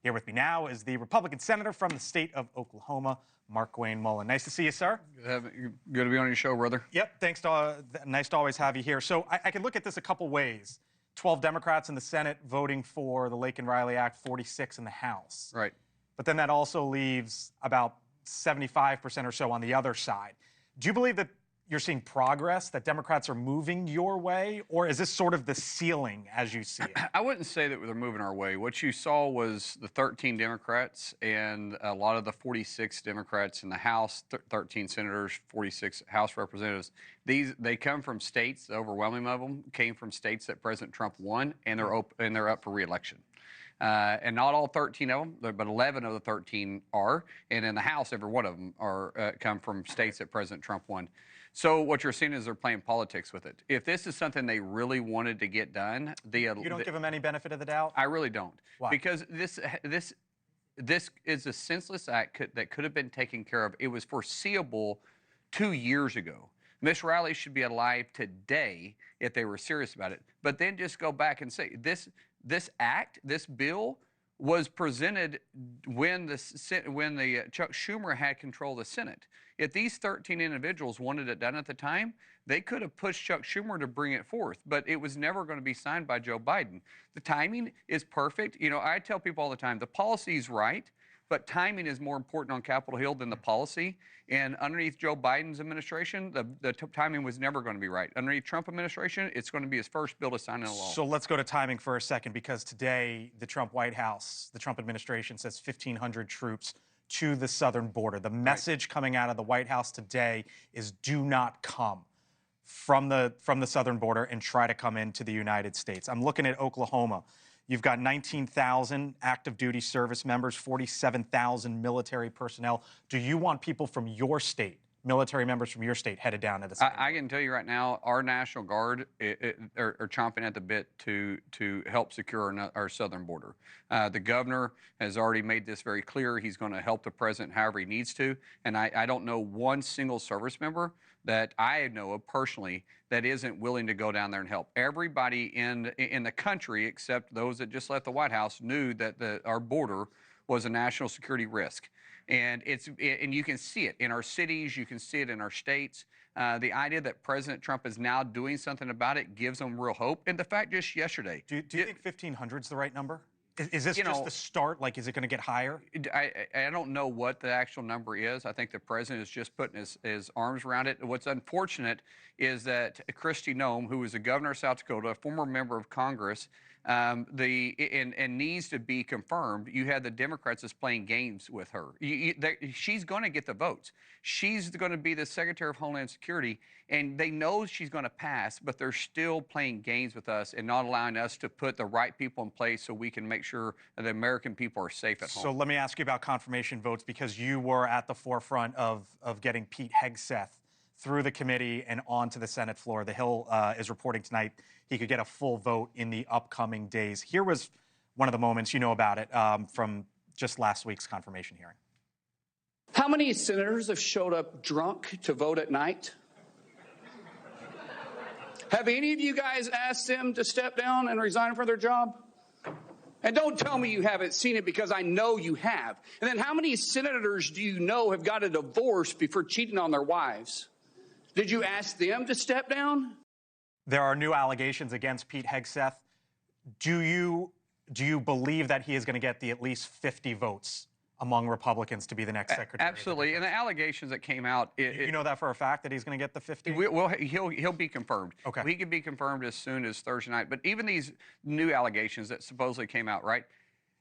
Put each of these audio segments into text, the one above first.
Here with me now is the Republican senator from the state of Oklahoma, Markwayne Mullin. Nice to see you, sir. Good to be on your show, brother. Yep, thanks. Nice to always have you here. So I can look at this a couple ways. 12 Democrats in the Senate voting for the Laken Riley Act, 46 in the House. Right. But then that also leaves about 75% or so on the other side. Do you believe that you're seeing progress, that Democrats are moving your way, or is this sort of the ceiling as you see it? I wouldn't say that they're moving our way. What you saw was the 13 Democrats and a lot of the 46 Democrats in the House, 13 senators, 46 House representatives. They come from states, the overwhelming of them came from states that President Trump won, and they're up for re-election. And not all 13 of them, but 11 of the 13 are. And in the House, every one of them come from states that President Trump won. So what you're seeing is they're playing politics with it. If this is something they really wanted to get done, you don't give them any benefit of the doubt? I really don't. Why? Because this is a senseless act that could have been taken care of. It was foreseeable 2 years ago. Miss Riley should be alive today if they were serious about it. But then just go back and say this bill was presented when Chuck Schumer had control of the Senate. If these 13 individuals wanted it done at the time, they could have pushed Chuck Schumer to bring it forth, but it was never going to be signed by Joe Biden. The timing is perfect. You know, I tell people all the time, the policy is right, but timing is more important on Capitol Hill than the policy. And underneath Joe Biden's administration, the timing was never going to be right. Underneath Trump administration, it's going to be his first bill to sign into law. So let's go to timing for a second, because today the Trump White House, the Trump administration says 1,500 troops to the southern border. The message coming out of the White House today is do not come from the southern border and try to come into the United States. I'm looking at Oklahoma. You've got 19,000 active duty service members, 47,000 military personnel. Do you want people from your state, military members from your state, headed down to the state? I can tell you right now, our National Guard are chomping at the bit to help secure our southern border. The governor has already made this very clear. He's going to help the president however he needs to. And I don't know one single service member that I know of personally that isn't willing to go down there and help. Everybody in the country, except those that just left the White House, knew that our border was a national security risk. And you can see it in our cities, you can see it in our states. The idea that President Trump is now doing something about it gives them real hope. And the fact just yesterday. Do you think 1,500 is the right number? Is this just the start? Like, is it going to get higher? I don't know what the actual number is. I think the president is just putting his arms around it. What's unfortunate is that Kristi Noem, who was the governor of South Dakota, a former member of Congress, and needs to be confirmed. You had the Democrats that's playing games with her. She's going to get the votes. She's going to be the Secretary of Homeland Security, and they know she's going to pass, but they're still playing games with us and not allowing us to put the right people in place so we can make sure that the American people are safe at home. So let me ask you about confirmation votes, because you were at the forefront of getting Pete Hegseth through the committee and onto the Senate floor. The Hill is reporting tonight he could get a full vote in the upcoming days. Here was one of the moments, you know about it, from just last week's confirmation hearing. How many senators have showed up drunk to vote at night? Have any of you guys asked them to step down and resign from their job? And don't tell me you haven't seen it, because I know you have. And then how many senators do you know have got a divorce before cheating on their wives? Did you ask them to step down? There are new allegations against Pete Hegseth. Do you believe that he is going to get the at least 50 votes among Republicans to be the next secretary? Absolutely. And the allegations that came out... You know that for a fact, that he's going to get the 50? Well, he'll be confirmed. Okay. He could be confirmed as soon as Thursday night. But even these new allegations that supposedly came out, right?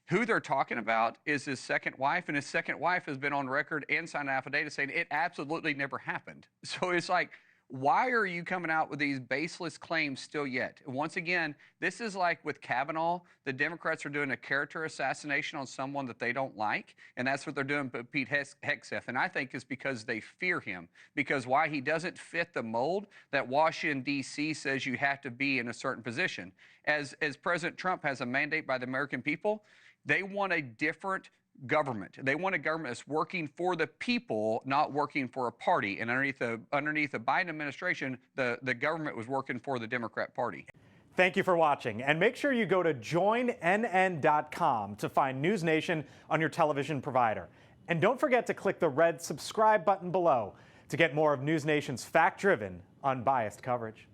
Who they're talking about is his second wife, and his second wife has been on record and signed an affidavit saying it absolutely never happened. So it's like, why are you coming out with these baseless claims still yet? Once again, this is like with Kavanaugh. The Democrats are doing a character assassination on someone that they don't like, and that's what they're doing with Pete Hegseth. And I think it's because they fear him, because why? He doesn't fit the mold that Washington, D.C. says you have to be in a certain position. As President Trump has a mandate by the American people, they want a different government. They want a government that's working for the people, not working for a party. And underneath the Biden administration, the government was working for the Democrat Party. Thank you for watching, and make sure you go to joinnn.com to find NewsNation on your television provider. And don't forget to click the red subscribe button below to get more of NewsNation's fact-driven, unbiased coverage.